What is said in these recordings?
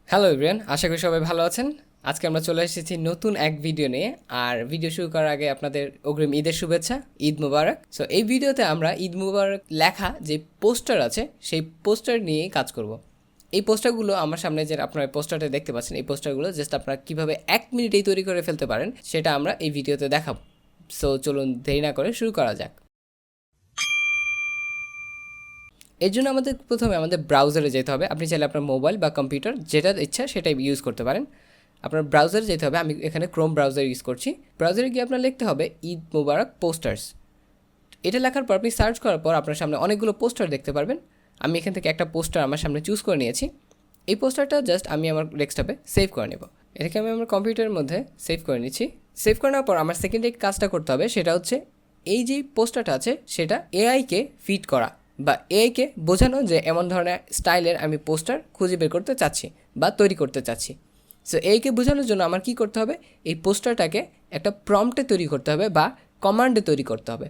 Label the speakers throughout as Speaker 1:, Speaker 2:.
Speaker 1: Hello everyone, আশা করি সবাই ভালো আছেন। আজকে আমরা চলে এসেছি নতুন এক ভিডিও নিয়ে। আর ভিডিও শুরু করার আগে আপনাদের অগ্রিম ঈদের শুভেচ্ছা, ঈদ মুবারক। সো এই ভিডিওতে আমরা ঈদ মুবারক লেখা যে পোস্টার আছে সেই পোস্টার নিয়ে কাজ করব। এই পোস্টারগুলো আমার সামনে যে আপনারা পোস্টারটা দেখতে পাচ্ছেন, এই পোস্টারগুলো জাস্ট আপনারা কীভাবে 1 মিনিটেই তৈরি করে ফেলতে পারেন সেটা আমরা এই ভিডিওতে দেখাবো। সো চলুন দেরি না করে শুরু করা যাক। এর জন্য আমাদের প্রথমে আমাদের ব্রাউজারে যেতে হবে। আপনি চাইলে আপনার মোবাইল বা কম্পিউটার যেটা ইচ্ছা সেটাই ইউজ করতে পারেন। আপনার ব্রাউজারে যেতে হবে। আমি এখানে ক্রোম ব্রাউজার ইউজ করছি। ব্রাউজারে গিয়ে আপনার লিখতে হবে ঈদ মুবারক পোস্টার্স। এটা লেখার পর আপনি সার্চ করার পর আপনার সামনে অনেকগুলো পোস্টার দেখতে পারবেন। আমি এখান থেকে একটা পোস্টার আমার সামনে চুজ করে নিয়েছি। এই পোস্টারটা জাস্ট আমি আমার ডেস্কটপে সেভ করে নেব। এটাকে আমি আমার কম্পিউটারের মধ্যে সেভ করে নিচ্ছি। সেভ করে নেওয়ার পর আমার সেকেন্ড কাজটা করতে হবে, সেটা হচ্ছে এই যে পোস্টারটা আছে সেটা এআইকে ফিট করা বা এআইকে বোঝানো যে এমন ধরনের স্টাইলের আমি পোস্টার খুঁজে বের করতে চাচ্ছি বা তৈরি করতে চাচ্ছি। সো এআইকে বোঝানোর জন্য আমার কী করতে হবে, এই পোস্টারটাকে একটা প্রম্পটে তৈরি করতে হবে বা কমান্ডে তৈরি করতে হবে।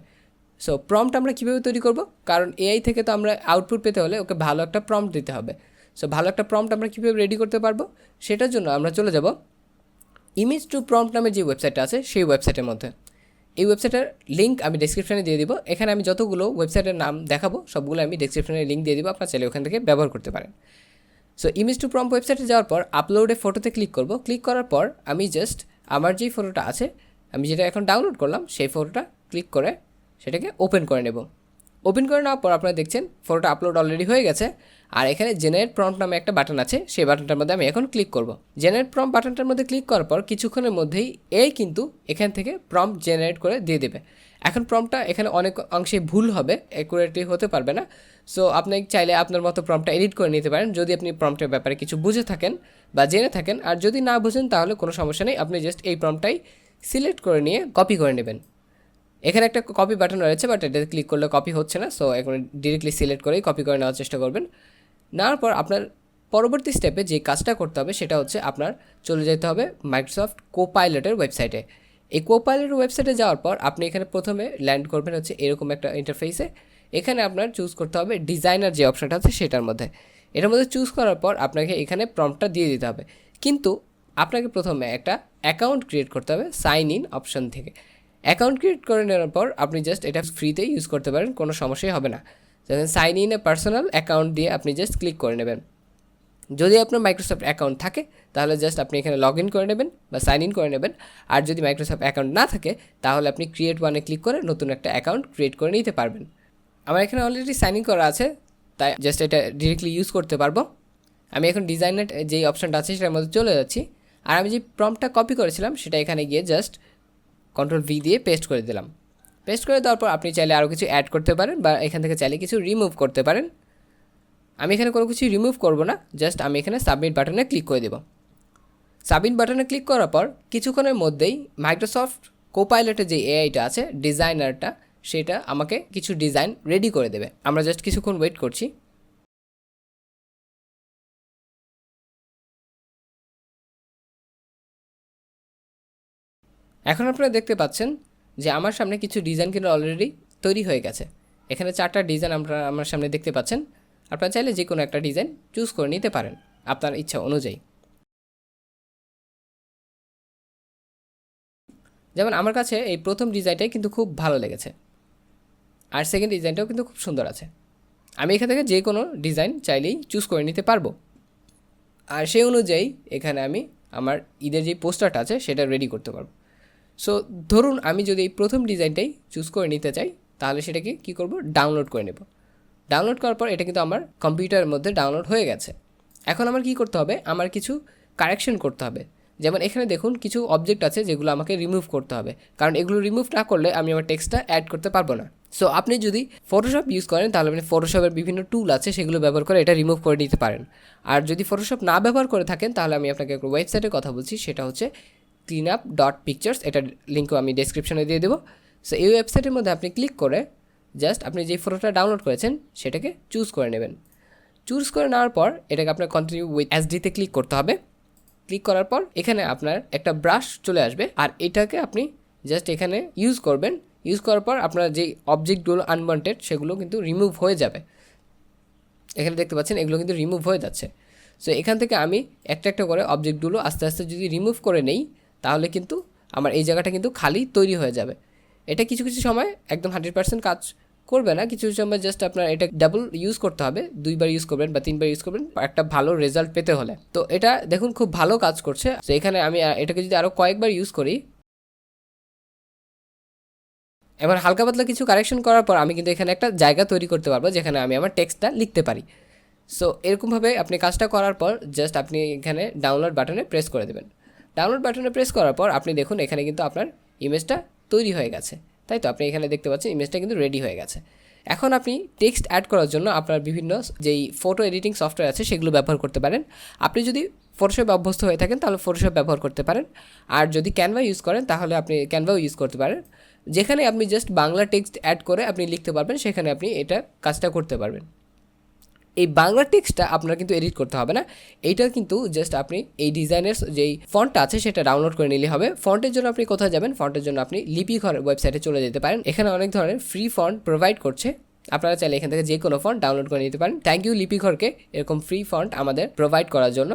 Speaker 1: সো প্রম্পট আমরা কীভাবে তৈরি করব, কারণ এআই থেকে তো আমরা আউটপুট পেতে হলে ওকে ভালো একটা প্রম্পট দিতে হবে। সো ভালো একটা প্রম্পট আমরা কীভাবে রেডি করতে পারবো, সেটার জন্য আমরা চলে যাব ইমেজ টু প্রম্পট নামে যে ওয়েবসাইটটা আছে সেই ওয়েবসাইটের মধ্যে। এই ওয়েবসাইটের লিঙ্ক আমি ডেসক্রিপশনে দিয়ে দিব। এখানে আমি যতগুলো ওয়েবসাইটের নাম দেখাবো সবগুলো আমি ডেসক্রিপশনে লিঙ্ক দিয়ে দিব, আপনার চাইলে ওখান থেকে ব্যবহার করতে পারেন। সো ইমেজ টু প্রম্পট ওয়েবসাইটে যাওয়ার পর আপলোডে ফটোতে ক্লিক করব। ক্লিক করার পর আমি জাস্ট আমার যেই ফটোটা আছে, আমি যেটা এখন ডাউনলোড করলাম সেই ফটোটা ক্লিক করে সেটাকে ওপেন করে নেব। ওপেন করে নেওয়ার পর আপনারা দেখছেন ফটোটা আপলোড অলরেডি হয়ে গেছে। আর এখানে জেনারেট প্রম্পট নামে একটা বাটন আছে, সেই বাটনটার মধ্যে আমি এখন ক্লিক করব। জেনারেট প্রম্পট বাটনটার মধ্যে ক্লিক করার পর কিছুক্ষণের মধ্যেই এই কিন্তু এখান থেকে প্রম্পট জেনারেট করে দিয়ে দেবে। এখন প্রম্পটটা এখানে অনেক অংশে ভুল হবে, অ্যাকুরেটলি হতে পারবে না। সো আপনি চাইলে আপনার মতো প্রম্পটটা এডিট করে নিতে পারেন যদি আপনি প্রম্পটের ব্যাপারে কিছু বুঝে থাকেন বা জেনে থাকেন। আর যদি না বুঝেন তাহলে কোনো সমস্যা নেই, আপনি জাস্ট এই প্রম্পটটাই সিলেক্ট করে নিয়ে কপি করে নেবেন। এখানে একটা কপি বাটন রয়েছে, বাট এটাতে ক্লিক করলে কপি হচ্ছে না। সো এখন ডিরেক্টলি সিলেক্ট করেই কপি করে নেওয়ার চেষ্টা করবেন। নেওয়ার পর আপনার পরবর্তী স্টেপে যে কাজটা করতে হবে সেটা হচ্ছে আপনার চলে যেতে হবে মাইক্রোসফট কোপাইলটের ওয়েবসাইটে। এই কোপাইলটের ওয়েবসাইটে যাওয়ার পর আপনি এখানে প্রথমে ল্যান্ড করবেন হচ্ছে এরকম একটা ইন্টারফেসে। এখানে আপনার চুজ করতে হবে ডিজাইনার যে অপশানটা আছে সেটার মধ্যে। এটার মধ্যে চুজ করার পর আপনাকে এখানে প্রম্পটটা দিয়ে দিতে হবে, কিন্তু আপনাকে প্রথমে একটা অ্যাকাউন্ট ক্রিয়েট করতে হবে সাইন ইন অপশান থেকে। অ্যাকাউন্ট ক্রিয়েট করে নেওয়ার পর আপনি জাস্ট এটা ফ্রিতে ইউজ করতে পারেন, কোনো সমস্যাই হবে না। যেমন সাইন ইন এ পার্সোনাল অ্যাকাউন্ট দিয়ে আপনি জাস্ট ক্লিক করে নেবেন। যদি আপনার মাইক্রোসফট অ্যাকাউন্ট থাকে তাহলে জাস্ট আপনি এখানে লগ ইন করে নেবেন বা সাইন ইন করে নেবেন। আর যদি মাইক্রোসফট অ্যাকাউন্ট না থাকে তাহলে আপনি ক্রিয়েট ওয়ানে ক্লিক করে নতুন একটা অ্যাকাউন্ট ক্রিয়েট করে নিতে পারবেন। আমার এখানে অলরেডি সাইন ইন করা আছে, তাই জাস্ট এটা ডিরেক্টলি ইউজ করতে পারবো। আমি এখন ডিজাইনের যেই অপশানটা আছে সেটার মধ্যে চলে যাচ্ছি। আর আমি যে প্রম্পটটা কপি করেছিলাম সেটা এখানে গিয়ে জাস্ট Ctrl+V দিয়ে পেস্ট করে দিলাম। পেস্ট করে দেওয়ার পর আপনি চাইলে আরও কিছু অ্যাড করতে পারেন বা এখান থেকে চাইলে কিছু রিমুভ করতে পারেন। আমি এখানে কোনো কিছু রিমুভ করব না, জাস্ট আমি এখানে সাবমিট বাটনে ক্লিক করে দেব। সাবমিট বাটনে ক্লিক করার পর কিছুক্ষণের মধ্যেই মাইক্রোসফট কোপাইলটের যে এআইটা আছে ডিজাইনারটা, সেটা আমাকে কিছু ডিজাইন রেডি করে দেবে। আমরা জাস্ট কিছুক্ষণ ওয়েট করছি। এখন আপনারা দেখতে পাচ্ছেন যে আমার সামনে কিছু ডিজাইন কিন্তু অলরেডি তৈরি হয়ে গেছে। এখানে 4টা ডিজাইন আপনারা আমার সামনে দেখতে পাচ্ছেন। আপনারা চাইলে যে কোনো একটা ডিজাইন চুজ করে নিতে পারেন আপনার ইচ্ছা অনুযায়ী। যেমন আমার কাছে এই প্রথম ডিজাইনটাই কিন্তু খুব ভালো লেগেছে, আর সেকেন্ড ডিজাইনটাও কিন্তু খুব সুন্দর আছে। আমি এখান থেকে যে কোনো ডিজাইন চাইলেই চুজ করে নিতে পারবো। আর সেই অনুযায়ী এখানে আমি আমার ঈদের যে পোস্টারটা আছে সেটা রেডি করতে পারবো। সো ধরুন আমি যদি এই প্রথম ডিজাইনটাই চুজ করে নিতে চাই তাহলে সেটাকে কী করব, ডাউনলোড করে নেব। ডাউনলোড করার পর এটা কিন্তু আমার কম্পিউটারের মধ্যে ডাউনলোড হয়ে গেছে। এখন আমার কী করতে হবে, আমার কিছু কারেকশন করতে হবে। যেমন এখানে দেখুন কিছু অবজেক্ট আছে যেগুলো আমাকে রিমুভ করতে হবে, কারণ এগুলো রিমুভ না করলে আমি আমার টেক্সটটা অ্যাড করতে পারবো না। সো আপনি যদি ফটোশপ ইউজ করেন তাহলে আপনি ফটোশপের বিভিন্ন টুল আছে সেগুলো ব্যবহার করে এটা রিমুভ করে নিতে পারেন। আর যদি ফটোশপ না ব্যবহার করে থাকেন তাহলে আমি আপনাকে একটা ওয়েবসাইটের কথা বলছি, সেটা হচ্ছে cleanup.pictures। এটার লিঙ্কও আমি ডেসক্রিপশনে দিয়ে দেবো। সো এই ওয়েবসাইটের মধ্যে আপনি ক্লিক করে জাস্ট আপনি যে ফটোটা ডাউনলোড করেছেন সেটাকে চুজ করে নেবেন। চুজ করে নেওয়ার পর এটাকে আপনার কন্টিনিউ উইথ এসডিতে ক্লিক করতে হবে। ক্লিক করার পর এখানে আপনার একটা ব্রাশ চলে আসবে, আর এটাকে আপনি জাস্ট এখানে ইউজ করবেন। ইউজ করার পর আপনার যে অবজেক্টগুলো আনওয়ান্টেড সেগুলো কিন্তু রিমুভ হয়ে যাবে। এখানে দেখতে পাচ্ছেন এগুলো কিন্তু রিমুভ হয়ে যাচ্ছে। সো এখান থেকে আমি একটা একটা করে অবজেক্টগুলো আস্তে আস্তে যদি রিমুভ করে নেই তাহলে কিন্তু আমার এই জায়গাটা কিন্তু খালি তৈরি হয়ে যাবে। এটা কিছু কিছু সময় একদম 100% কাজ করবে না, কিছু সময় জাস্ট আপনার এটা ডাবল ইউজ করতে হবে, 2বার ইউজ করবেন বা 3বার ইউজ করবেন একটা ভালো রেজাল্ট পেতে হলে। তো এটা দেখুন খুব ভালো কাজ করছে। তো এখানে আমি এটাকে যদি আরও কয়েকবার ইউজ করি, এবার হালকা পাতলা কিছু কারেকশন করার পর আমি কিন্তু এখানে একটা জায়গা তৈরি করতে পারবো যেখানে আমি আমার টেক্সটটা লিখতে পারি। সো এরকমভাবে আপনি কাজটা করার পর জাস্ট আপনি এখানে ডাউনলোড বাটনে প্রেস করে দেবেন। ডাউনলোড বাটনে প্রেস করার পর আপনি দেখুন এখানে কিন্তু আপনার ইমেজটা তৈরি হয়ে গেছে, তাই তো? আপনি এখানে দেখতে পাচ্ছেন ইমেজটা কিন্তু রেডি হয়ে গেছে। এখন আপনি টেক্সট অ্যাড করার জন্য আপনার বিভিন্ন যেই ফটো এডিটিং সফটওয়্যার আছে সেগুলো ব্যবহার করতে পারেন। আপনি যদি ফটোশপে অভ্যস্ত হয়ে থাকেন তাহলে ফটোশপ ব্যবহার করতে পারেন, আর যদি ক্যানভা ইউজ করেন তাহলে আপনি ক্যানভাও ইউজ করতে পারেন। যেখানে আপনি জাস্ট বাংলা টেক্সট অ্যাড করে আপনি লিখতে পারবেন সেখানে আপনি এটা কাজটা করতে পারবেন। এই বাংলা টেক্সটটা আপনার কিন্তু এডিট করতে হবে না, এইটা কিন্তু জাস্ট আপনি এই ডিজাইনের যেই ফন্টটা আছে সেটা ডাউনলোড করে নিলে হবে। ফন্টের জন্য আপনি কোথায় যাবেন? ফন্টের জন্য আপনি লিপিঘর ওয়েবসাইটে চলে যেতে পারেন। এখানে অনেক ধরনের ফ্রি ফন্ট প্রোভাইড করছে, আপনারা চাইলে এখান থেকে যে কোনো ফন্ট ডাউনলোড করে নিতে পারেন। থ্যাংক ইউ লিপিঘরকে এরকম ফ্রি ফন্ট আমাদের প্রোভাইড করার জন্য।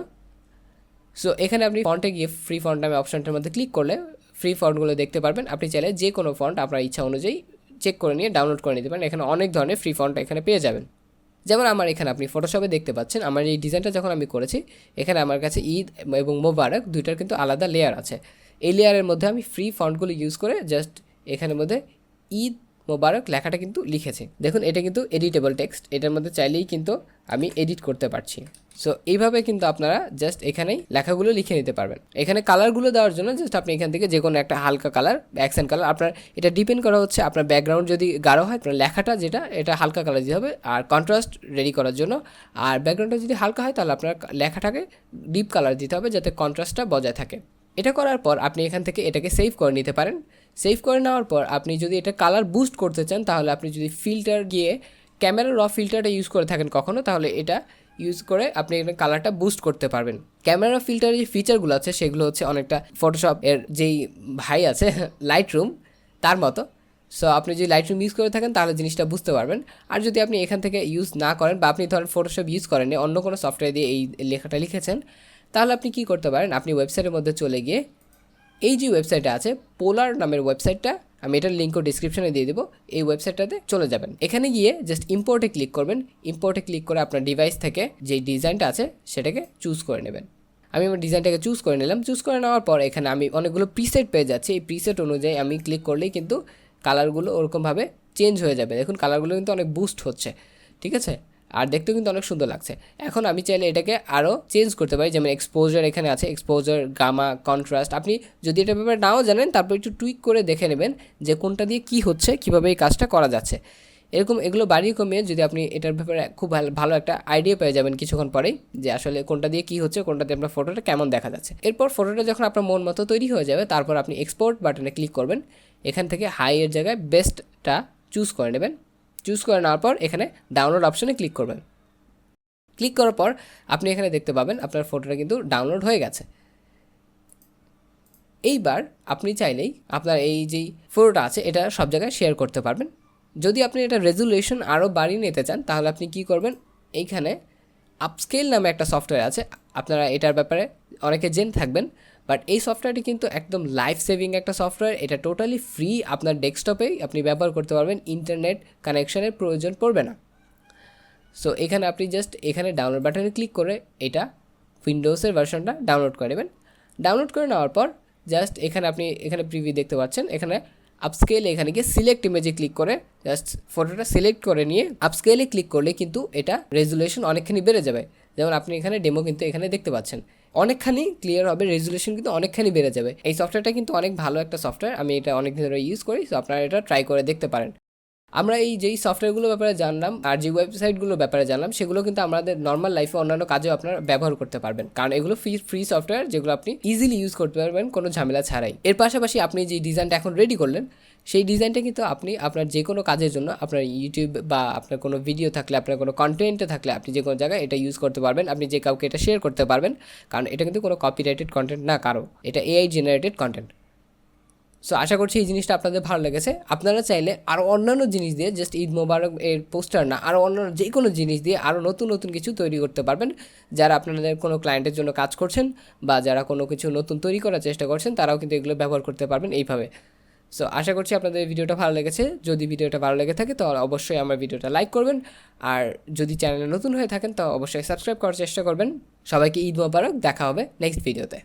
Speaker 1: সো এখানে আপনি ফন্টে গিয়ে ফ্রি ফন্ট নামে অপশনটার মধ্যে ক্লিক করলে ফ্রি ফন্টগুলো দেখতে পারবেন। আপনি চাইলে যে কোনো ফন্ট আপনার ইচ্ছা অনুযায়ী চেক করে নিয়ে ডাউনলোড করে নিতে পারেন। এখানে অনেক ধরনের ফ্রি ফন্ট এখানে পেয়ে যাবেন। যেমন আমার এখানে আপনি ফটোশপে দেখতে পাচ্ছেন আমার এই ডিজাইনটা যখন আমি করেছি, এখানে আমার কাছে ঈদ এবং মোবারক দুইটার কিন্তু আলাদা লেয়ার আছে। এই লেয়ারের মধ্যে আমি ফ্রি ফন্টগুলো ইউজ করে জাস্ট এখানের মধ্যে ঈদ মোবারক লেখাটা কিন্তু লিখেছি। দেখুন এটা কিন্তু এডিটেবল টেক্সট, এটার মধ্যে চাইলেই কিন্তু আমি এডিট করতে পারছি। সো এইভাবে কিন্তু আপনারা জাস্ট এখানেই লেখাগুলো লিখে নিতে পারবেন। এখানে কালারগুলো দেওয়ার জন্য জাস্ট আপনি এখান থেকে যে কোনো একটা হালকা কালার, অ্যাকসেন্ট কালার, আপনার এটা ডিপেন্ড করা হচ্ছে আপনার ব্যাকগ্রাউন্ড যদি গাঢ় হয় আপনার লেখাটা যেটা এটা হালকা কালার দিতে হবে আর কন্ট্রাস্ট রেডি করার জন্য, আর ব্যাকগ্রাউন্ডটা যদি হালকা হয় তাহলে আপনার লেখাটাকে ডিপ কালার দিতে হবে যাতে কন্ট্রাস্টটা বজায় থাকে। এটা করার পর আপনি এখান থেকে এটাকে সেভ করে নিতে পারেন। সেভ করে নেওয়ার পর আপনি যদি এটা কালার বুস্ট করতে চান তাহলে আপনি যদি ফিল্টার গিয়ে ক্যামেরা র ফিল্টারটা ইউজ করে থাকেন কখনো, তাহলে এটা ইউজ করে আপনি এখানে কালারটা বুস্ট করতে পারবেন। ক্যামেরা ফিল্টারের যে ফিচারগুলো আছে সেগুলো হচ্ছে অনেকটা ফটোশপ এর যেই ভাই আছে লাইট রুম তার মতো। সো আপনি যদি লাইট রুম ইউজ করে থাকেন তাহলে জিনিসটা বুঝতে পারবেন। আর যদি আপনি এখান থেকে ইউজ না করেন বা আপনি ধরেন ফটোশপ ইউজ করেন অন্য কোনো সফটওয়্যার দিয়ে এই লেখাটা লিখেছেন, তাহলে আপনি কি করতে পারেন? আপনি ওয়েবসাইটের মধ্যে চলে গিয়ে এই যে ওয়েবসাইটটা আছে পোলার নামের ওয়েবসাইটটা, আমি এটার লিঙ্কও ডিসক্রিপশনে দিয়ে দেবো, এই ওয়েবসাইটটাতে চলে যাবেন। এখানে গিয়ে জাস্ট ইম্পোর্টে ক্লিক করবেন। ইম্পোর্টে ক্লিক করে আপনার ডিভাইস থেকে যেই ডিজাইনটা আছে সেটাকে চুজ করে নেবেন। আমি আমার ডিজাইনটাকে চুজ করে নিলাম। চুজ করে নেওয়ার পর এখানে আমি অনেকগুলো প্রিসেট পেয়ে যাচ্ছি। এই প্রিসেট অনুযায়ী আমি ক্লিক করলেই কিন্তু কালারগুলো ওরকমভাবে চেঞ্জ হয়ে যাবে। দেখুন কালারগুলো কিন্তু অনেক বুস্ট হচ্ছে, ঠিক আছে, আর দেখতেও কিন্তু অনেক সুন্দর লাগছে। এখন আমি চাইলে এটাকে আরও চেঞ্জ করতে পারি, যেমন এক্সপোজার এখানে আছে, এক্সপোজার, গামা, কন্ট্রাস্ট। আপনি যদি এটা ব্যাপারে নাও জানেন তারপর একটু টুইক করে দেখে নেবেন যে কোনটা দিয়ে কী হচ্ছে, কীভাবে এই কাজটা করা যাচ্ছে। এরকম এগুলো বাড়িয়ে কমিয়ে যদি আপনি এটার ব্যাপারে খুব ভালো একটা আইডিয়া পেয়ে যাবেন কিছুক্ষণ পরেই যে আসলে কোনটা দিয়ে কী হচ্ছে, কোনটা দিয়ে আপনার ফটোটা কেমন দেখা যাচ্ছে। এরপর ফটোটা যখন আপনার মন মতো তৈরি হয়ে যাবে তারপর আপনি এক্সপোর্ট বাটনে ক্লিক করবেন। এখান থেকে হাই এর জায়গায় বেস্টটা চুজ করে নেবেন। চুজ করে নেওয়ার পর এখানে ডাউনলোড অপশনে ক্লিক করবেন। ক্লিক করার পর আপনি এখানে দেখতে পাবেন আপনার ফটোটা কিন্তু ডাউনলোড হয়ে গেছে। এইবার আপনি চাইলেই আপনার এই যেই ফটোটা আছে এটা সব জায়গায় শেয়ার করতে পারবেন। যদি আপনি এটা রেজুলেশন আরও বাড়িয়ে নিতে চান তাহলে আপনি কি করবেন? এইখানে আপস্কেল নামে একটা সফটওয়্যার আছে, আপনারা এটার ব্যাপারে অনেকে জেনে থাকবেন, বাট এই সফটওয়্যারটি কিন্তু একদম লাইফ সেভিং একটা সফটওয়্যার। এটা টোটালি ফ্রি, আপনার ডেস্কটপেই আপনি ব্যবহার করতে পারবেন, ইন্টারনেট কানেকশনের প্রয়োজন পড়বে না। সো এখানে আপনি জাস্ট এখানে ডাউনলোড বাটনে ক্লিক করে এটা উইন্ডোজের ভার্সনটা ডাউনলোড করে নেবেন। ডাউনলোড করে নেওয়ার পর জাস্ট এখানে আপনি এখানে প্রিভিউ দেখতে পাচ্ছেন, এখানে আপস্কেলে এখানে গিয়ে সিলেক্ট ইমেজে ক্লিক করে জাস্ট ফটোটা সিলেক্ট করে নিয়ে আপস্কেলে ক্লিক করলে কিন্তু এটা রেজুলেশন অনেকখানি বেড়ে যাবে। যেমন আপনি এখানে ডেমো কিন্তু এখানে দেখতে পাচ্ছেন অনেকখানি ক্লিয়ার হবে, রেজুলেশন কিন্তু অনেকখানি বেড়ে যাবে। এই সফটওয়্যারটা কিন্তু অনেক ভালো একটা সফটওয়্যার, আমি এটা অনেক দিন ধরে ইউজ করি, সো আপনারা এটা ট্রাই করে দেখতে পারেন। আমরা এই যেই সফটওয়্যারগুলোর ব্যাপারে জানলাম আর যে ওয়েবসাইটগুলোর ব্যাপারে জানলাম সেগুলো কিন্তু আমাদের নর্মাল লাইফে অন্যান্য কাজেও আপনারা ব্যবহার করতে পারবেন, কারণ এগুলো ফ্রি সফটওয়্যার যেগুলো আপনি ইজিলি ইউজ করতে পারবেন কোনো ঝামেলা ছাড়াই। এর পাশাপাশি আপনি যে ডিজাইনটা এখন রেডি করলেন সেই ডিজাইনটা কিন্তু আপনি আপনার যে কোনো কাজের জন্য আপনার ইউটিউব বা আপনার কোনো ভিডিও থাকলে, আপনার কোনো কন্টেন্টে থাকলে আপনি যে কোনো জায়গায় এটা ইউজ করতে পারবেন। আপনি যে কাউকে এটা শেয়ার করতে পারবেন, কারণ এটা কিন্তু কোনো কপিরাইটেড কন্টেন্ট না, কারো এটা এআই জেনারেটেড কন্টেন্ট। সো আশা করছি এই জিনিসটা আপনাদের ভালো লেগেছে। আপনারা চাইলে আরও অন্যান্য জিনিস দিয়ে, জাস্ট ঈদ মোবারক এর পোস্টার না, আরও অন্যান্য যে কোনো জিনিস দিয়ে আরও নতুন নতুন কিছু তৈরি করতে পারবেন। যারা আপনাদের কোনো ক্লায়েন্টের জন্য কাজ করছেন বা যারা কোনো কিছু নতুন তৈরি করার চেষ্টা করছেন, তারাও কিন্তু এগুলো ব্যবহার করতে পারবেন এইভাবে। সো আশা করছি আপনাদের ভিডিওটা ভালো লেগেছে। যদি ভিডিওটা ভালো লেগে থাকে তাহলে অবশ্যই আমার ভিডিওটা লাইক করবেন, আর যদি চ্যানেলে নতুন হয়ে থাকেন তো অবশ্যই সাবস্ক্রাইব করার চেষ্টা করবেন। সবাইকে ঈদ মোবারক, দেখা হবে নেক্সট ভিডিওতে।